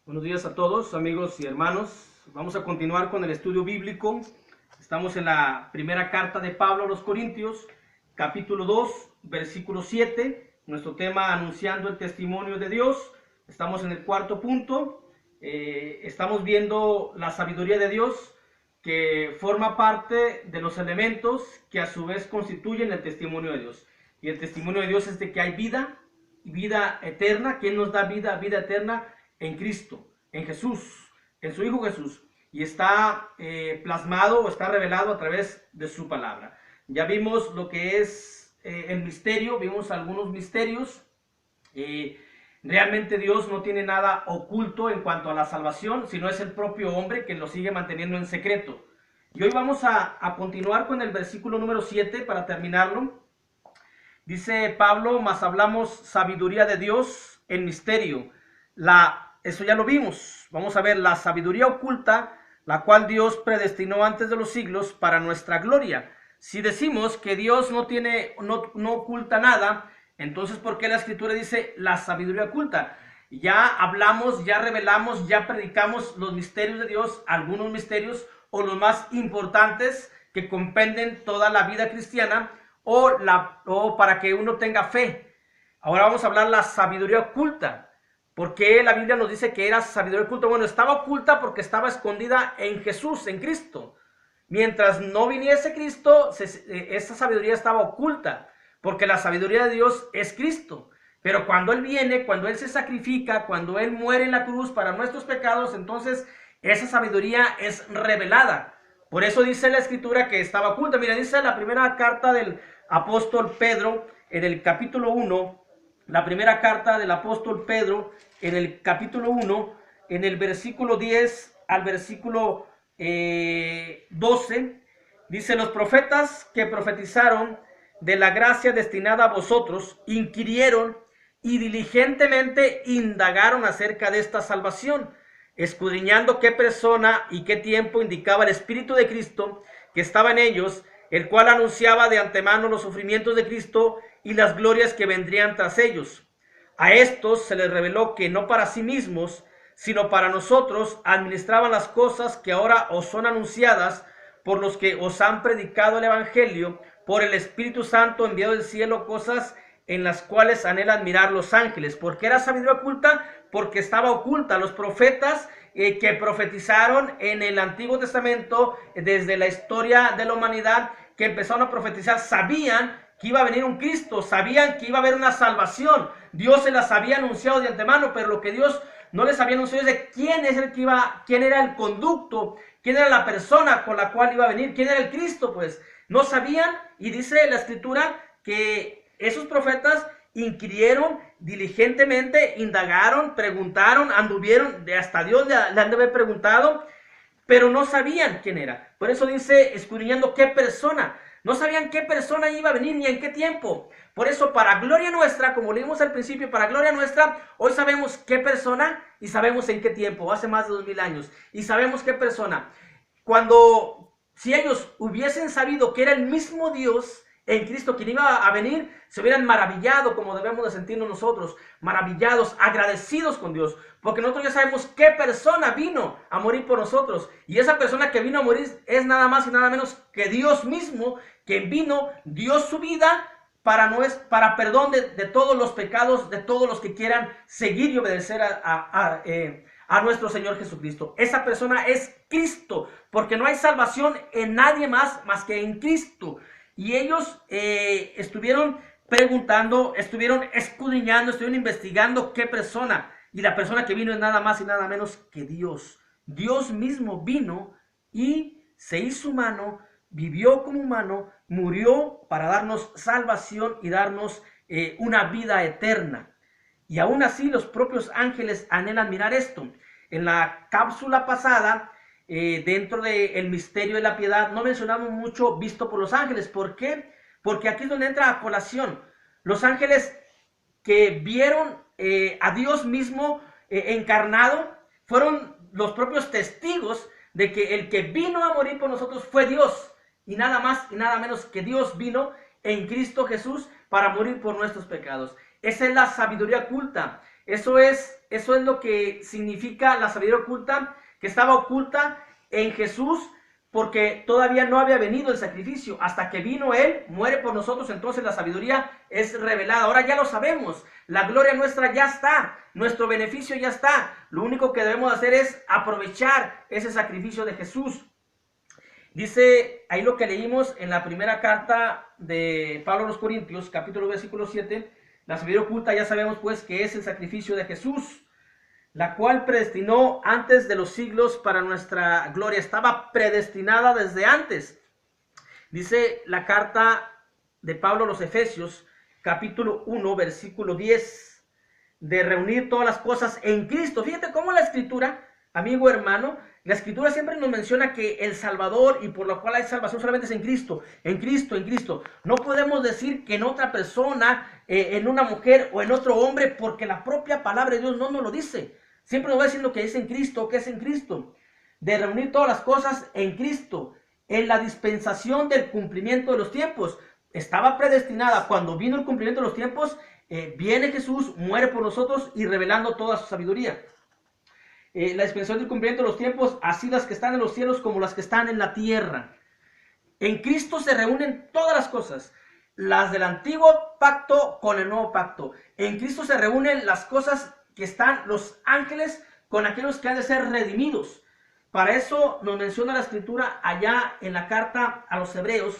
Buenos días a todos, amigos y hermanos. Vamos a continuar con el estudio bíblico. Estamos en la primera carta de Pablo a los Corintios, capítulo 2, versículo 7. Nuestro tema, anunciando el testimonio de Dios. Estamos en el cuarto punto. Estamos viendo la sabiduría de Dios, que forma parte de los elementos que a su vez constituyen el testimonio de Dios. Y el testimonio de Dios es de que hay vida y vida eterna. ¿Quién nos da vida? Vida eterna en Cristo, en Jesús, en su Hijo Jesús, y está plasmado o está revelado a través de su palabra. Ya vimos lo que es el misterio, vimos algunos misterios. Realmente Dios no tiene nada oculto en cuanto a la salvación, sino es el propio hombre que lo sigue manteniendo en secreto. Y hoy vamos a continuar con el versículo número 7 para terminarlo. Dice Pablo: mas hablamos sabiduría de Dios en misterio. Eso ya lo vimos. Vamos a ver la sabiduría oculta, la cual Dios predestinó antes de los siglos para nuestra gloria. Si decimos que Dios no oculta nada, entonces ¿por qué la Escritura dice la sabiduría oculta? Ya hablamos, ya revelamos, ya predicamos los misterios de Dios, algunos misterios o los más importantes que comprenden toda la vida cristiana o para que uno tenga fe. Ahora vamos a hablar la sabiduría oculta. ¿Por qué la Biblia nos dice que era sabiduría oculta? Bueno, estaba oculta porque estaba escondida en Jesús, en Cristo. Mientras no viniese Cristo, esa sabiduría estaba oculta, porque la sabiduría de Dios es Cristo. Pero cuando Él viene, cuando Él se sacrifica, cuando Él muere en la cruz para nuestros pecados, entonces esa sabiduría es revelada. Por eso dice la Escritura que estaba oculta. Mira, dice la primera carta del apóstol Pedro en el capítulo 1, la primera carta del apóstol Pedro, en el capítulo 1, en el versículo 10 al versículo 12, dice: los profetas que profetizaron de la gracia destinada a vosotros, inquirieron y diligentemente indagaron acerca de esta salvación, escudriñando qué persona y qué tiempo indicaba el Espíritu de Cristo que estaba en ellos, el cual anunciaba de antemano los sufrimientos de Cristo y las glorias que vendrían tras ellos. A estos se les reveló que no para sí mismos, sino para nosotros administraban las cosas que ahora os son anunciadas por los que os han predicado el Evangelio, por el Espíritu Santo enviado del cielo, cosas en las cuales anhelan mirar los ángeles. ¿Por qué era sabiduría oculta? Porque estaba oculta. Los profetas que profetizaron en el Antiguo Testamento, desde la historia de la humanidad, que empezaron a profetizar, sabían que iba a venir un Cristo, sabían que iba a haber una salvación. Dios se las había anunciado de antemano, pero lo que Dios no les había anunciado es de quién era el conducto, quién era la persona con la cual iba a venir, quién era el Cristo. Pues no sabían, y dice la Escritura que esos profetas inquirieron diligentemente, indagaron, preguntaron, anduvieron, hasta Dios le han de haber preguntado, pero no sabían quién era. Por eso dice, escudriñando qué persona. No sabían qué persona iba a venir ni en qué tiempo. Por eso, para gloria nuestra, como leímos al principio, para gloria nuestra, hoy sabemos qué persona y sabemos en qué tiempo, hace más de 2000 años. Y sabemos qué persona. Si ellos hubiesen sabido que era el mismo Dios en Cristo quien iba a venir, se hubieran maravillado, como debemos de sentirnos nosotros, maravillados, agradecidos con Dios, porque nosotros ya sabemos qué persona vino a morir por nosotros, y esa persona que vino a morir es nada más y nada menos que Dios mismo, quien vino, dio su vida para perdón de todos los pecados, de todos los que quieran seguir y obedecer a nuestro Señor Jesucristo. Esa persona es Cristo, porque no hay salvación en nadie más que en Cristo. Y ellos estuvieron preguntando, estuvieron escudriñando, estuvieron investigando qué persona. Y la persona que vino es nada más y nada menos que Dios. Dios mismo vino y se hizo humano, vivió como humano, murió para darnos salvación y darnos una vida eterna. Y aún así los propios ángeles anhelan mirar esto. En la cápsula pasada, dentro del misterio de la piedad, no mencionamos mucho visto por los ángeles. ¿Por qué? Porque aquí es donde entra a colación. Los ángeles que vieron a Dios mismo encarnado fueron los propios testigos de que el que vino a morir por nosotros fue Dios, y nada más y nada menos que Dios vino en Cristo Jesús para morir por nuestros pecados. Esa es la sabiduría oculta. Eso es Eso es lo que significa la sabiduría oculta, que estaba oculta en Jesús, porque todavía no había venido el sacrificio. Hasta que vino Él, muere por nosotros, entonces la sabiduría es revelada. Ahora ya lo sabemos, la gloria nuestra ya está, nuestro beneficio ya está. Lo único que debemos hacer es aprovechar ese sacrificio de Jesús. Dice ahí lo que leímos en la primera carta de Pablo a los Corintios, capítulo versículo 7, la sabiduría oculta ya sabemos pues que es el sacrificio de Jesús, la cual predestinó antes de los siglos para nuestra gloria. Estaba predestinada desde antes. Dice la carta de Pablo a los Efesios, capítulo 1, versículo 10, de reunir todas las cosas en Cristo. Fíjate cómo la Escritura, amigo hermano, la Escritura siempre nos menciona que el Salvador y por lo cual hay salvación solamente es en Cristo, en Cristo, en Cristo. No podemos decir que en otra persona, en una mujer o en otro hombre, porque la propia palabra de Dios no nos lo dice. Siempre nos va diciendo que es en Cristo, que es en Cristo. De reunir todas las cosas en Cristo, en la dispensación del cumplimiento de los tiempos. Estaba predestinada. Cuando vino el cumplimiento de los tiempos, viene Jesús, muere por nosotros y revelando toda su sabiduría. La dispensación del cumplimiento de los tiempos, así las que están en los cielos como las que están en la tierra. En Cristo se reúnen todas las cosas, las del antiguo pacto con el nuevo pacto. En Cristo se reúnen las cosas que están los ángeles con aquellos que han de ser redimidos. Para eso nos menciona la Escritura allá en la carta a los Hebreos.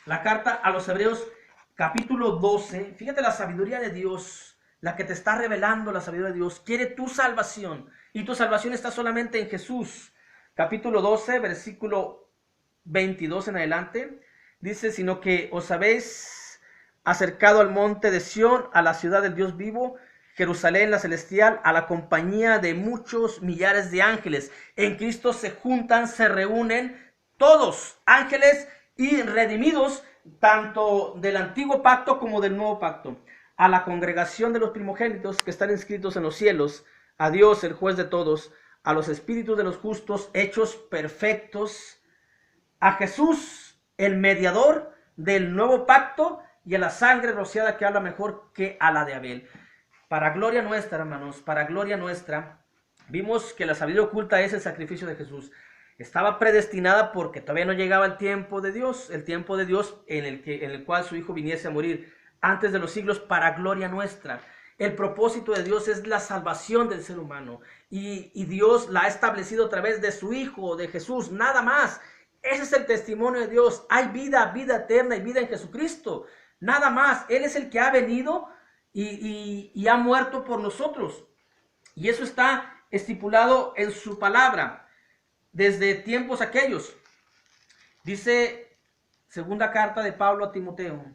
La carta a los Hebreos, capítulo 12. Fíjate la sabiduría de Dios, la que te está revelando la sabiduría de Dios. Quiere tu salvación y tu salvación está solamente en Jesús. Capítulo 12, versículo 22 en adelante. Dice, sino que os habéis acercado al monte de Sión, a la ciudad del Dios vivo, Jerusalén la celestial, a la compañía de muchos millares de ángeles. En Cristo se juntan, se reúnen todos, ángeles y redimidos, tanto del antiguo pacto como del nuevo pacto. A la congregación de los primogénitos que están inscritos en los cielos, a Dios el juez de todos, a los espíritus de los justos hechos perfectos, a Jesús el mediador del nuevo pacto y a la sangre rociada que habla mejor que a la de Abel. Para gloria nuestra, hermanos, para gloria nuestra, vimos que la sabiduría oculta es el sacrificio de Jesús. Estaba predestinada porque todavía no llegaba el tiempo de Dios en el cual su Hijo viniese a morir antes de los siglos, para gloria nuestra. El propósito de Dios es la salvación del ser humano y Dios la ha establecido a través de su Hijo, de Jesús, nada más. Ese es el testimonio de Dios. Hay vida, vida eterna y vida en Jesucristo, nada más. Él es el que ha venido y ha muerto por nosotros. Y eso está estipulado en su palabra desde tiempos aquellos. Dice segunda carta de Pablo a Timoteo,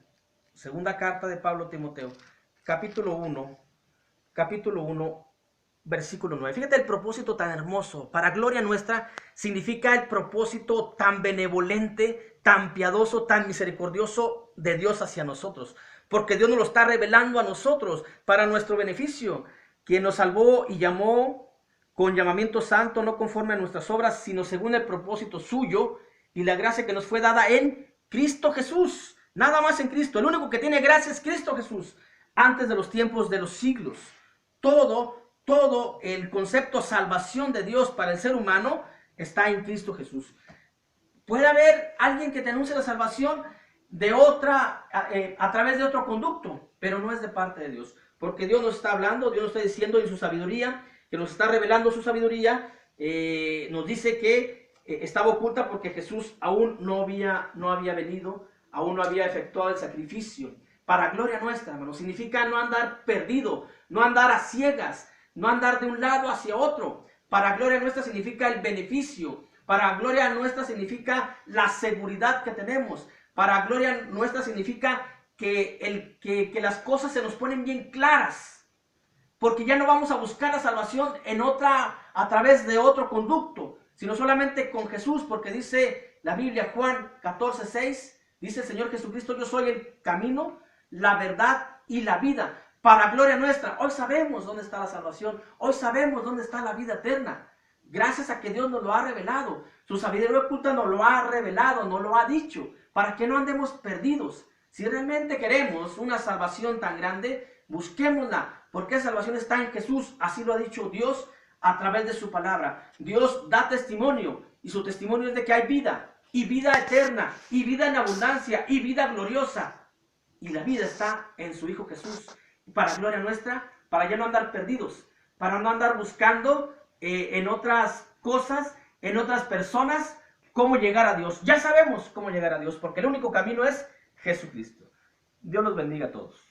capítulo 1, versículo 9. Fíjate el propósito tan hermoso. Para gloria nuestra significa el propósito tan benevolente, tan piadoso, tan misericordioso de Dios hacia nosotros. Porque Dios nos lo está revelando a nosotros para nuestro beneficio, quien nos salvó y llamó con llamamiento santo, no conforme a nuestras obras, sino según el propósito suyo y la gracia que nos fue dada en Cristo Jesús. Nada más en Cristo. El único que tiene gracia es Cristo Jesús. Antes de los tiempos de los siglos. Todo el concepto salvación de Dios para el ser humano está en Cristo Jesús. Puede haber alguien que te anuncie la salvación de a través de otro conducto, pero no es de parte de Dios, porque Dios nos está hablando, Dios nos está diciendo en su sabiduría, que nos está revelando su sabiduría, nos dice que estaba oculta porque Jesús aún no había venido, aún no había efectuado el sacrificio. Para gloria nuestra, hermano, significa no andar perdido, no andar a ciegas, no andar de un lado hacia otro. Para gloria nuestra significa el beneficio, para gloria nuestra significa la seguridad que tenemos. Para gloria nuestra significa que las cosas se nos ponen bien claras. Porque ya no vamos a buscar la salvación a través de otro conducto, sino solamente con Jesús. Porque dice la Biblia, Juan 14:6, dice el Señor Jesucristo, yo soy el camino, la verdad y la vida. Para gloria nuestra, hoy sabemos dónde está la salvación. Hoy sabemos dónde está la vida eterna. Gracias a que Dios nos lo ha revelado. Su sabiduría oculta nos lo ha revelado, nos lo ha dicho, para que no andemos perdidos. Si realmente queremos una salvación tan grande, busquémosla, ¿Por qué salvación está en Jesús? Así lo ha dicho Dios a través de su palabra. Dios da testimonio y su testimonio es de que hay vida y vida eterna y vida en abundancia y vida gloriosa. Y la vida está en su Hijo Jesús. Para gloria nuestra, para ya no andar perdidos, para no andar buscando en otras cosas, en otras personas, cómo llegar a Dios. Ya sabemos cómo llegar a Dios, porque el único camino es Jesucristo. Dios los bendiga a todos.